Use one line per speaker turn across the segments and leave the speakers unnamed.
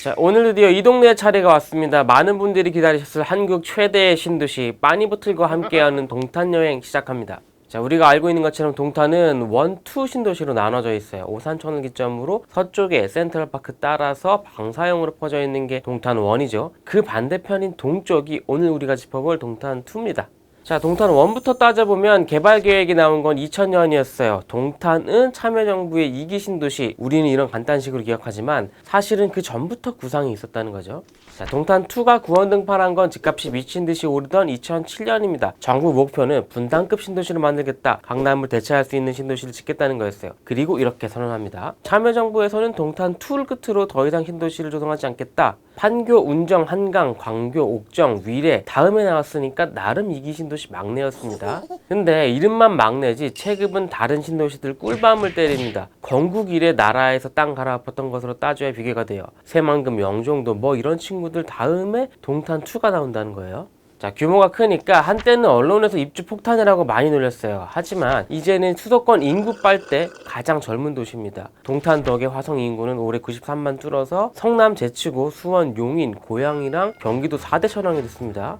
자, 오늘 드디어 이 동네 차례가 왔습니다. 많은 분들이 기다리셨을 한국 최대의 신도시 빠니보틀과 함께하는 동탄 여행 시작합니다. 자, 우리가 알고 있는 것처럼 동탄은 1, 2 신도시로 나눠져 있어요. 오산촌을 기점으로 서쪽에 센트럴파크 따라서 방사형으로 퍼져 있는 게 동탄 1이죠. 그 반대편인 동쪽이 오늘 우리가 짚어볼 동탄 2입니다. 자, 동탄 1부터 따져보면 개발 계획이 나온 건 2000년이었어요. 동탄은 참여정부의 2기 신도시, 우리는 이런 간단식으로 기억하지만 사실은 그 전부터 구상이 있었다는 거죠. 자, 동탄 2가 구원 등판한 건 집값이 미친 듯이 오르던 2007년입니다. 정부 목표는 분당급 신도시를 만들겠다, 강남을 대체할 수 있는 신도시를 짓겠다는 거였어요. 그리고 이렇게 선언합니다. 참여정부에서는 동탄 2를 끝으로 더 이상 신도시를 조성하지 않겠다. 판교, 운정, 한강, 광교, 옥정, 위례 다음에 나왔으니까 나름 2기 신도시 막내였습니다. 근데 이름만 막내지 체급은 다른 신도시들 꿀밤을 때립니다. 건국 이래 나라에서 땅 갈아엎었던 것으로 따져야 비교가 돼요. 새만금, 영종도 뭐 이런 친구들 다음에 동탄 2가 나온다는 거예요. 자, 규모가 크니까 한때는 언론에서 입주 폭탄이라고 많이 놀렸어요. 하지만 이제는 수도권 인구 빨대 가장 젊은 도시입니다. 동탄 덕의 화성 인구는 올해 93만 뚫어서 성남 제치고 수원, 용인, 고양이랑 경기도 4대 천왕이 됐습니다.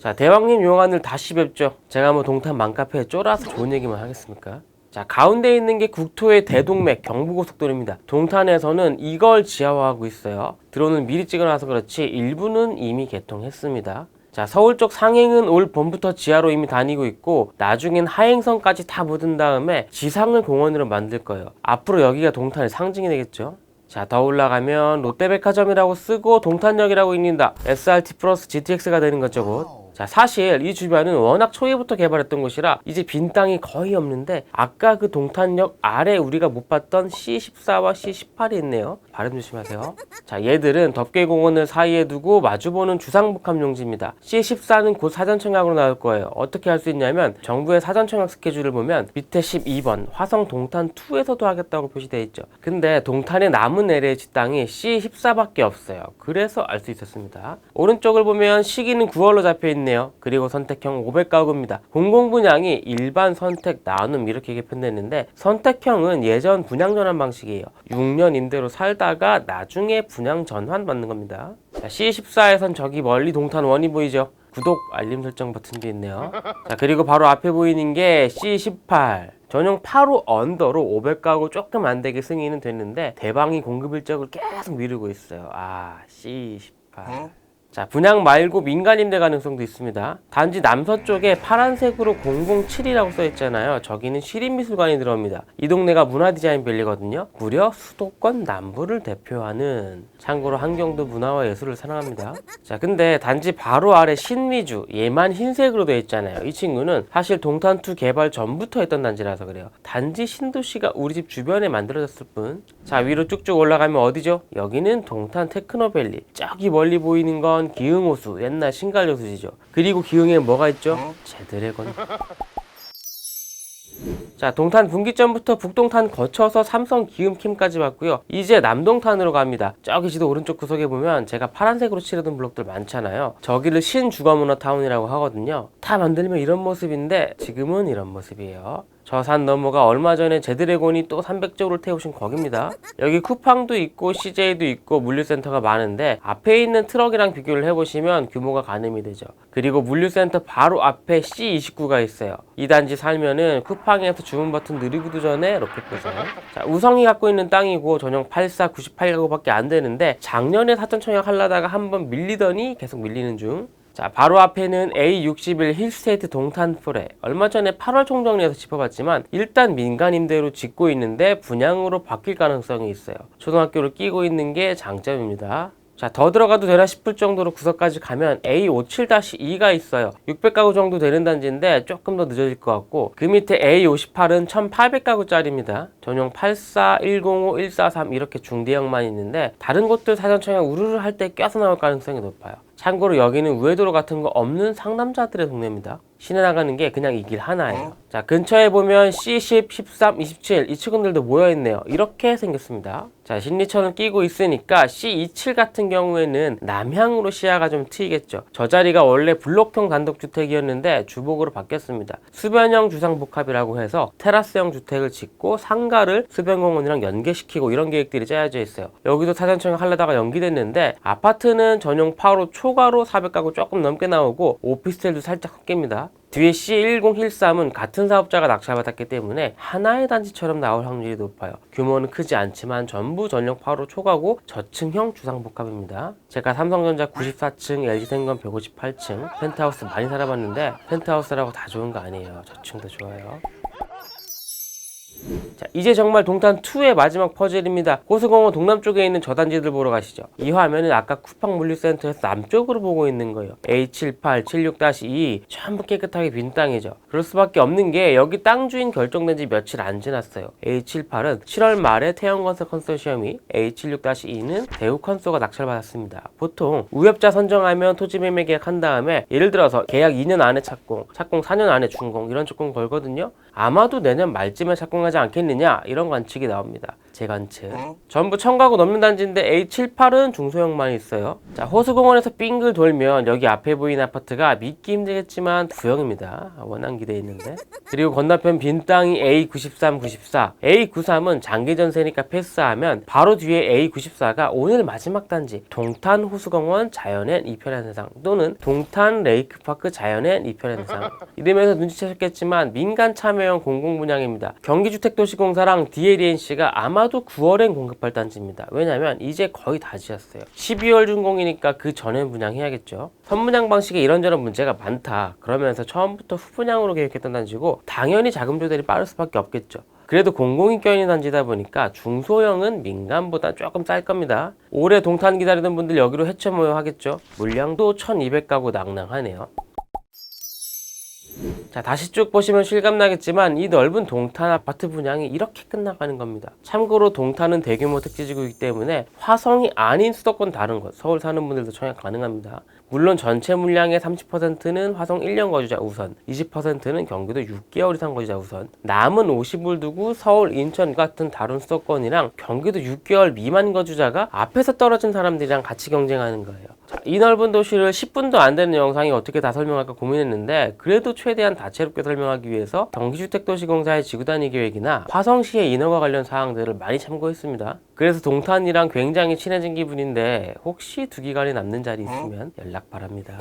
자, 대왕님 용안을 다시 뵙죠. 제가 뭐 동탄 맘카페에 쫄아서 좋은 얘기만 하겠습니까? 자, 가운데 있는 게 국토의 대동맥 경부고속도로입니다. 동탄에서는 이걸 지하화하고 있어요. 드론은 미리 찍어놔서 그렇지 일부는 이미 개통했습니다. 자, 서울 쪽 상행은 올 봄부터 지하로 이미 다니고 있고 나중엔 하행선까지 다 묻은 다음에 지상을 공원으로 만들 거예요. 앞으로 여기가 동탄의 상징이 되겠죠. 자, 더 올라가면 롯데백화점이라고 쓰고 동탄역이라고 읽는다. SRT 플러스 GTX가 되는 거죠, 곧. 자, 사실 이 주변은 워낙 초기부터 개발했던 곳이라 이제 빈 땅이 거의 없는데 아까 그 동탄역 아래 우리가 못 봤던 C14와 C18이 있네요. 발음 조심하세요. 자, 얘들은 덮개공원을 사이에 두고 마주보는 주상복합 용지입니다. C14는 곧 사전청약으로 나올 거예요. 어떻게 할 수 있냐면 정부의 사전청약 스케줄을 보면 밑에 12번 화성 동탄 2에서도 하겠다고 표시되어 있죠. 근데 동탄에 남은 LH 땅이 C14밖에 없어요. 그래서 알 수 있었습니다. 오른쪽을 보면 시기는 9월로 잡혀 있는 그리고 선택형 500가구입니다. 공공분양이 일반, 선택, 나눔 이렇게 개편됐는데 선택형은 예전 분양 전환 방식이에요. 6년 임대로 살다가 나중에 분양 전환 받는 겁니다. 자, C14에선 저기 멀리 동탄 1이 보이죠? 구독, 알림 설정 버튼도 있네요. 자, 그리고 바로 앞에 보이는 게 C18. 전용 8호 언더로 500가구 조금 안 되게 승인은 됐는데 대방이 공급 일정을 계속 미루고 있어요. 아, C18. 자, 분양 말고 민간 임대 가능성도 있습니다. 단지 남서쪽에 파란색으로 007이라고 써있잖아요. 저기는 시립미술관이 들어옵니다. 이 동네가 문화디자인밸리거든요. 무려 수도권 남부를 대표하는, 참고로 한경도 문화와 예술을 사랑합니다. 자, 근데 단지 바로 아래 신미주, 얘만 흰색으로 되어 있잖아요. 이 친구는 사실 동탄2 개발 전부터 있던 단지라서 그래요. 단지 신도시가 우리 집 주변에 만들어졌을 뿐. 자, 위로 쭉쭉 올라가면 어디죠? 여기는 동탄 테크노밸리. 저기 멀리 보이는 건 기흥호수, 옛날 신갈여수지죠. 그리고 기흥에 뭐가 있죠? 제드래곤. 자, 동탄 분기점부터 북동탄 거쳐서 삼성 기흥킴까지 왔고요. 이제 남동탄으로 갑니다. 저기 지도 오른쪽 구석에 보면 제가 파란색으로 칠해둔 블록들 많잖아요. 저기를 신주거문화타운이라고 하거든요. 다 만들면 이런 모습인데 지금은 이런 모습이에요. 저 산 너머가 얼마 전에 제드래곤이 또 300쪽을 태우신 거기입니다. 여기 쿠팡도 있고 CJ도 있고 물류센터가 많은데 앞에 있는 트럭이랑 비교를 해보시면 규모가 가늠이 되죠. 그리고 물류센터 바로 앞에 C29가 있어요. 이 단지 살면은 쿠팡에서 주문 버튼 누르기도 전에 로켓 보세요. 자, 우성이 갖고 있는 땅이고 전용 84, 98가구밖에 안 되는데 작년에 사전청약 하려다가 한번 밀리더니 계속 밀리는 중. 자, 바로 앞에는 A61 힐스테이트 동탄포레. 얼마 전에 8월 총정리에서 짚어봤지만 일단 민간 임대로 짓고 있는데 분양으로 바뀔 가능성이 있어요. 초등학교를 끼고 있는 게 장점입니다. 자, 더 들어가도 되나 싶을 정도로 구석까지 가면 A57-2가 있어요. 600가구 정도 되는 단지인데 조금 더 늦어질 것 같고, 그 밑에 A58은 1800가구짜리입니다. 전용 84, 105, 143 이렇게 중대형만 있는데 다른 곳들 사전청약 우르르 할 때 껴서 나올 가능성이 높아요. 참고로 여기는 우회도로 같은 거 없는 상남자들의 동네입니다. 시내 나가는 게 그냥 이 길 하나예요. 자, 근처에 보면 C10, 13, 27 이 측근들도 모여있네요. 이렇게 생겼습니다. 자, 신리천을 끼고 있으니까 C27 같은 경우에는 남향으로 시야가 좀 트이겠죠. 저 자리가 원래 블록형 단독주택이었는데 주복으로 바뀌었습니다. 수변형 주상복합이라고 해서 테라스형 주택을 짓고 상가를 수변공원이랑 연계시키고 이런 계획들이 짜여져 있어요. 여기도 사전청약 하려다가 연기됐는데 아파트는 전용 8호 초과로 400가구 조금 넘게 나오고 오피스텔도 살짝 섞입니다. 뒤에 C10, 13은 같은 사업자가 낙찰받았기 때문에 하나의 단지처럼 나올 확률이 높아요. 규모는 크지 않지만 전부 전용 8호 초과고 저층형 주상복합입니다. 제가 삼성전자 94층, LG생건 158층 펜트하우스 많이 살아봤는데 펜트하우스라고 다 좋은 거 아니에요. 저층도 좋아요. 자, 이제 정말 동탄2의 마지막 퍼즐입니다. 호수공원 동남쪽에 있는 저 단지들 보러 가시죠. 이 화면은 아까 쿠팡 물류센터에서 남쪽으로 보고 있는 거예요. A78, 76-2 전부 깨끗하게 빈 땅이죠. 그럴 수밖에 없는 게 여기 땅 주인 결정된 지 며칠 안 지났어요. A78은 7월 말에 태영건설 컨소시엄이, A76-2는 대우컨소가 낙찰받았습니다. 보통 우협자 선정하면 토지 매매 계약한 다음에 예를 들어서 계약 2년 안에 착공 4년 안에 준공 이런 조건 걸거든요. 아마도 내년 말쯤에 착공하지 않겠느냐 이런 관측이 나옵니다. 제 관측. 전부 1000가구 넘는 단지인데 A78은 중소형만 있어요. 자, 호수공원에서 빙글 돌면 여기 앞에 보이는 아파트가 믿기 힘들겠지만 구형입니다. 워낙 기대했는데. 그리고 건너편 빈 땅이 A93, 94. A93은 장기 전세니까 패스하면 바로 뒤에 A94가 오늘 마지막 단지 동탄 호수공원 자연의 이편의 세상 또는 동탄 레이크파크 자연의 이편의 세상. 이름에서 눈치채셨겠지만 민간 참여형 공공분양입니다. 경기주택도시공사랑 DLNC가 아마도 9월엔 공급할 단지입니다. 왜냐면 이제 거의 다 지었어요. 12월 준공이니까 그 전엔 분양해야겠죠. 선분양 방식에 이런저런 문제가 많다. 그러면서 처음부터 후분양으로 계획했던 단지고 당연히 자금 조달이 빠를 수밖에 없겠죠. 그래도 공공인기 있는 단지다 보니까 중소형은 민간보다 조금 쌀 겁니다. 올해 동탄 기다리던 분들 여기로 해쳐 모여 하겠죠. 물량도 1200가구 낭낭하네요. 자, 다시 쭉 보시면 실감나겠지만 이 넓은 동탄 아파트 분양이 이렇게 끝나가는 겁니다. 참고로 동탄은 대규모 택지지구이기 때문에 화성이 아닌 수도권 다른 곳, 서울 사는 분들도 청약 가능합니다. 물론 전체 물량의 30%는 화성 1년 거주자 우선, 20%는 경기도 6개월 이상 거주자 우선, 남은 50을 두고 서울, 인천 같은 다른 수도권이랑 경기도 6개월 미만 거주자가 앞에서 떨어진 사람들이랑 같이 경쟁하는 거예요. 자, 이 넓은 도시를 10분도 안 되는 영상이 어떻게 다 설명할까 고민했는데 그래도 최대한 다채롭게 설명하기 위해서 경기주택도시공사의 지구단위 계획이나 화성시의 인허가 관련 사항들을 많이 참고했습니다. 그래서 동탄이랑 굉장히 친해진 기분인데 혹시 두 기간이 남는 자리 있으면 연락 바랍니다.